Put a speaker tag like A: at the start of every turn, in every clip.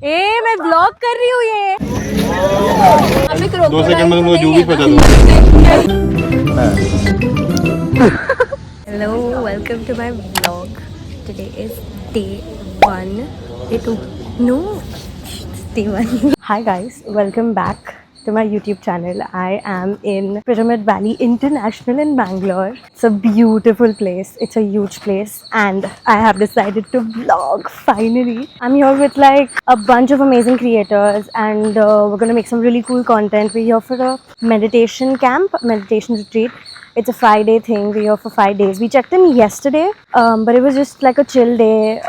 A: ए मैं ब्लॉग कर रही हूँ ये।
B: 2 सेकंड में तुमको जो भी पता दूँ।
A: Hello, welcome to my vlog. Today is day 1. Day 2. No, it's day 1. Hi guys, welcome back to my YouTube channel. I am in Pyramid Valley International in Bangalore. It's a beautiful place. It's a huge place and I have decided to vlog finally. I'm here with like a bunch of amazing creators and we're gonna make some really cool content. We're here for a meditation camp, meditation retreat. It's a 5-day thing. We're here for 5 days. We checked in yesterday, but it was just like a chill day.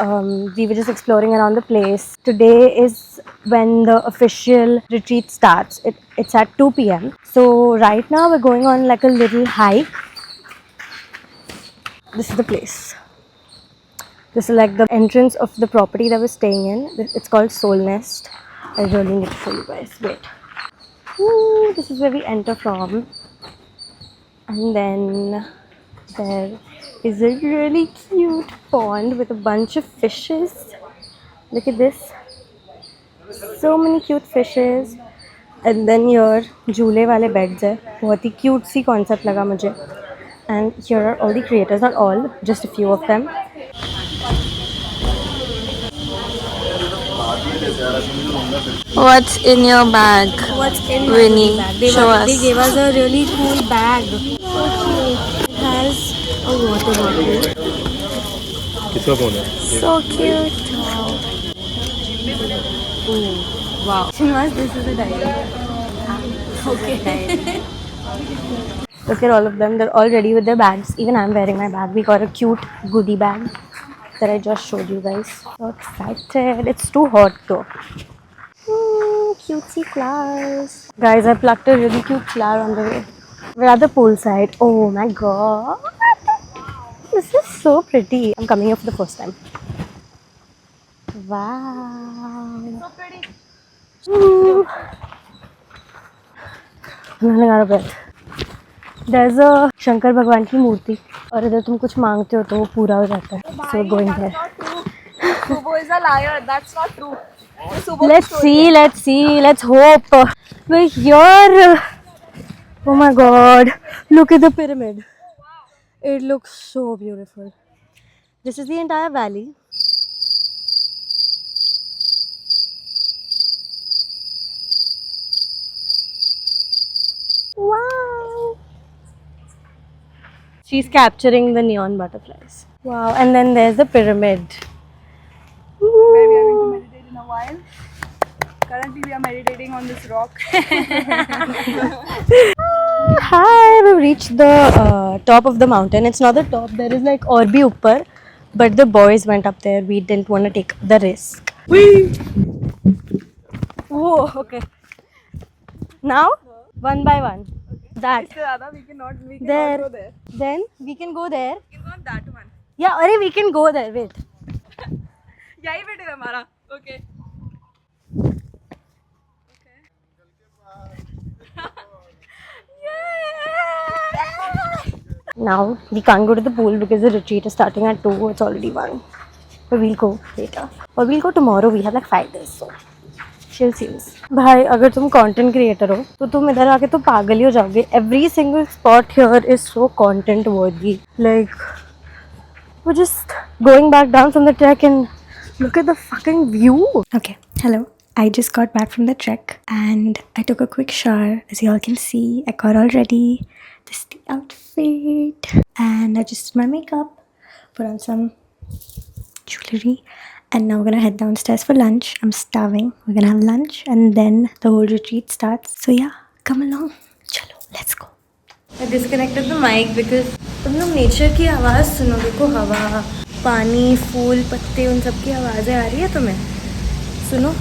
A: We were just exploring around the place. Today is when the official retreat starts. It's at 2 p.m. So right now we're going on like a little hike. This is the place. This is like the entrance of the property that we're staying in. It's called Soul Nest. I really need to show you guys. Wait. Ooh, this is where we enter from. And then there is a really cute pond with a bunch of fishes. Look at this. So many cute fishes. And then here झूले वाले beds है. बहुत ही cute सी concept लगा मुझे. And here are all the creators, not all, just a few of them.
C: What's in your bag?
A: What's in
C: Winnie,
A: my bag?
C: show us.
A: They gave us a really cool bag. It has a water bottle.
B: किसका phone है?
C: So cute.
A: Wow. Srinivas, this is a diary. Okay. Look at all of them. They're all ready with their bags. Even I'm wearing my bag. We got a cute goodie bag that I just showed you guys. So excited. It's too hot though. Cutesy flowers. Guys, I plucked a really cute flower on the way. We're at the poolside. Oh my god. This is so pretty. I'm coming here for the first time. Wow. So pretty. I'm running out of breath. There's a Shankar भगवान की मूर्ति और इधर तुम कुछ मांगते हो तो वो पूरा हो जाता है. So we're going there.
C: Subo is a liar. That's not true.
A: Let's see. Let's hope. We're here. Oh my god. Look at the pyramid. It looks so beautiful. This is the entire valley. Wow. She's capturing the neon butterflies. Wow. And then there's the pyramid.
C: Where we are going to meditate in a while. Currently we are meditating on this rock.
A: Hi, we've reached the top of the mountain. It's not the top. There is like और भी ऊपर, but the boys went up there. We didn't want to take the risk. Whee! Whoa, okay. Now, one by one. Okay. That.
C: we cannot
A: There.
C: go there.
A: Then we can go there.
C: We can go on that one.
A: Yeah, अरे we can go there. Wait.
C: यही बेटे हमारा. Okay.
A: Now we can't go to the pool because the retreat is starting at 2. It's already 1. But we'll go later. Or we'll go tomorrow. We have like 5 days. So chill seals. भाई अगर तुम content creator हो तो तुम इधर आके तो पागल ही हो जाओगे. Every single spot here is so content worthy. Like we're just going back down from the trek and look at the fucking view. Okay, hello. I just got back from the trek and I took a quick shower. As you all can see, I got all ready. This is the outfit and I just did my makeup, put on some jewelry, and now we're gonna head downstairs for lunch. I'm starving. We're gonna have lunch and then the whole retreat starts. So yeah, come along. Chalo, let's go. I disconnected the mic because तुम लोग nature की आवाज़ सुनो. देखो हवा, पानी, फूल, पत्ते, उन सब की आवाज़ें आ रही है तुम्हें? सुनो.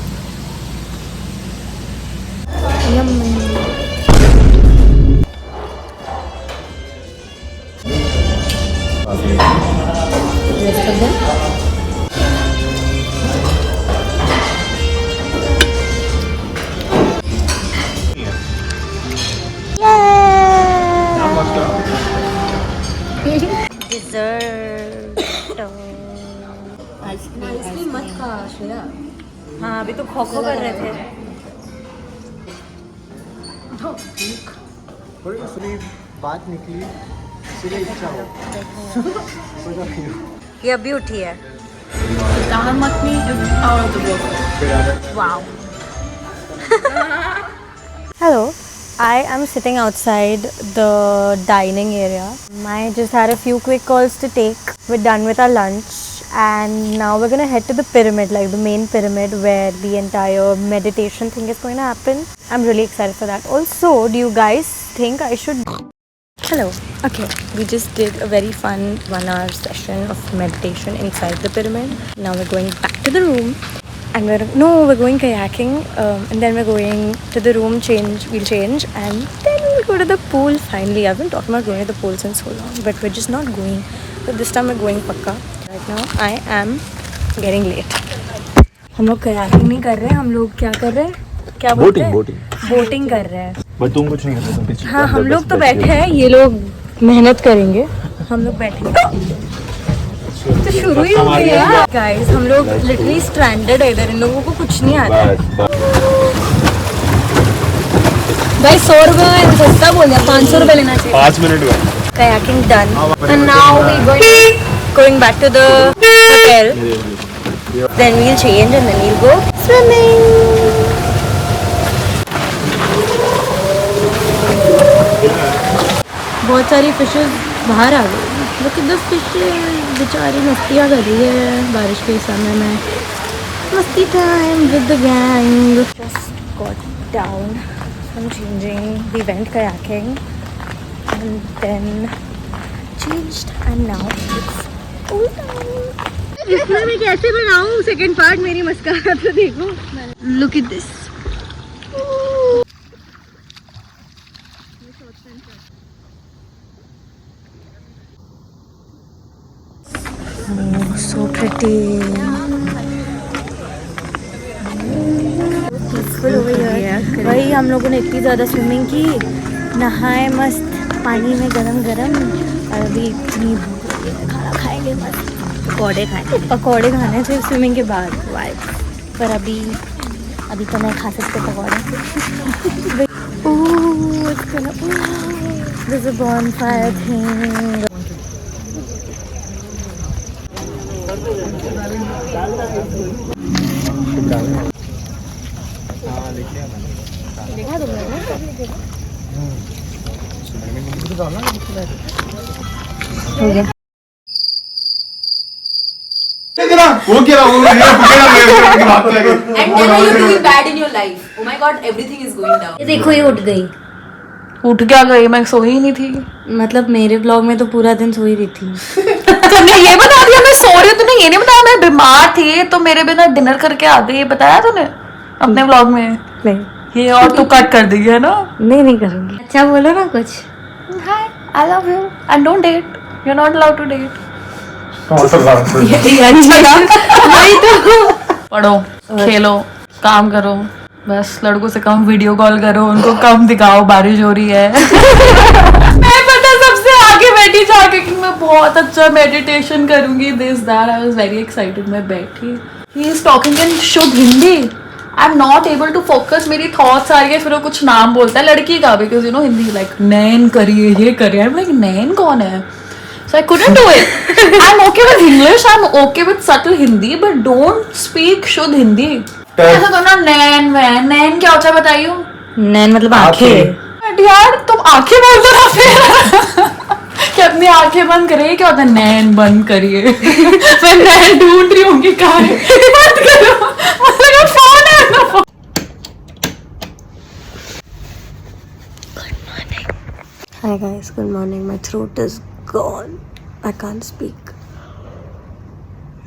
A: आइसक्रीम मत खा श्रेया. हाँ अभी तो खो खो कर रहे थे।
D: बात निकली इसलिए इच्छा हो
A: ये अभी उठी है।
C: Dal makhani is out of the book.
A: Wow. Hello. I am sitting outside the dining area. I just had a few quick calls to take. We're done with our lunch and now we're gonna head to the pyramid, like the main pyramid where the entire meditation thing is going to happen. I'm really excited for that. Also, do you guys think I should... Hello. Okay, we just did a very fun 1-hour session of meditation inside the pyramid. Now we're going back to the room and we're going kayaking and then we're going to the room, we'll change and then we'll go to the pool finally. I've been talking about going to the pool since so long, but we're just not going. So this time we're going pakka. Right now I am getting late. हम लोग kayaking नहीं कर रहे हैं, हम लोग क्या कर रहे हैं? क्या बोलते हैं? बोटिंग कर रहे हैं।
B: बट तुम कुछ नहीं करते, तुम पीछे।
A: हाँ, हम लोग तो बैठे हैं, ये लोग मेहनत करेंगे, हम लोग बैठेंगे। तो शुरू ही हो गया गाइस, हम लोग लिटरली स्ट्रैंडेड है इधर, इन लोगों को कुछ नहीं आता। भाई 100 रुपये में सस्ता बोल दिया, 500 रुपये लेना चाहिए।
B: 5 मिनट हुआ।
A: Kayaking done and now we're going back to the hotel. Then we'll change and then we'll go swimming. बहुत सारी फिशेस बाहर आ गई। Look at the fishes, बेचारी मस्तियाँ कर रही है बारिश के समय में। मस्ती time with the gang. Just got down from changing. We went kayaking and then changed and now it's pool time. इसमें मैं कैसे बनाऊँ सेकंड पार्ट, मेरी मस्कारा तो देखो। Look at this. Oh, so pretty. Peaceful over here. वही हम लोगों ने इतनी ज़्यादा स्विमिंग की, नहाए मस्त पानी में गरम गरम, और अभी इतनी भूख लगी है, खाना खाएंगे मस्त, पकौड़े खाने थे स्विमिंग के बाद वाइब। पर अभी तो नहीं खा सकते पकौड़े। ओह, it's gonna, there's a bonfire thing. देखा तुमने? हो गया।
B: वो क्या रहा, वो बात कर
E: And when are you doing bad in your life? Oh my god, everything is going down.
A: ये देखो, ये उठ गई।
C: उठ क्या गई, मैं सोई ही नहीं थी।
A: मतलब मेरे ब्लॉग में तो पूरा दिन सोई रही थी।
C: तुमने ये बता दिया मैं सो रही हूँ, तूने ये नहीं बताया मैं बीमार थी तो मेरे बिना डिनर करके आ गई, ये बताया तूने अपने व्लॉग में?
A: नहीं,
C: ये और तू कट कर दी है ना?
A: नहीं करूँगी। अच्छा बोलो ना कुछ।
C: Hi, I love you and don't date, you are not allowed to date. पढ़ो, खेलो, काम करो, बस लड़कों से कम वीडियो कॉल करो, उनको कम दिखाओ बारिश हो रही है। मैं पता सबसे आगे बैठी जाके कि मैं बहुत अच्छा मेडिटेशन करूंगी, this that, I was very excited. मैं बैठी, ही इज टॉकिंग इन शुद्ध Hindi, I am not able to focus, मेरी थॉट्स आ रही है, फिर वो कुछ नाम बोलता है लड़की का, because you know Hindi like नैन करिए, ये करिए, आई एम लाइक नैन कौन है? So I couldn't do it. I'm okay with English, I'm okay with subtle Hindi, but don't speak शुद्ध हिंदी। ऐसा तो ना नैन वैन, नैन क्या होता है बताइयो?
A: नैन मतलब आंखें।
C: यार तुम आंखें बोल दो ना फिर। कि अपनी आंखें बंद करिए, क्या होता है नैन बंद करिए। मैं नैन ढूंढ रही होंगी कहाँ है, बंद करो, मतलब फोन है ना phone.
A: Hi guys, good morning. My throat is gone. I can't speak.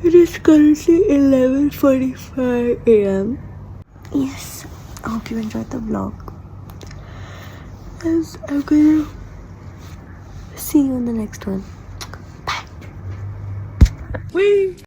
A: It is currently 11:45 a.m. Yes, I hope you enjoyed the vlog. Yes, I'm gonna see you in the next one. Bye.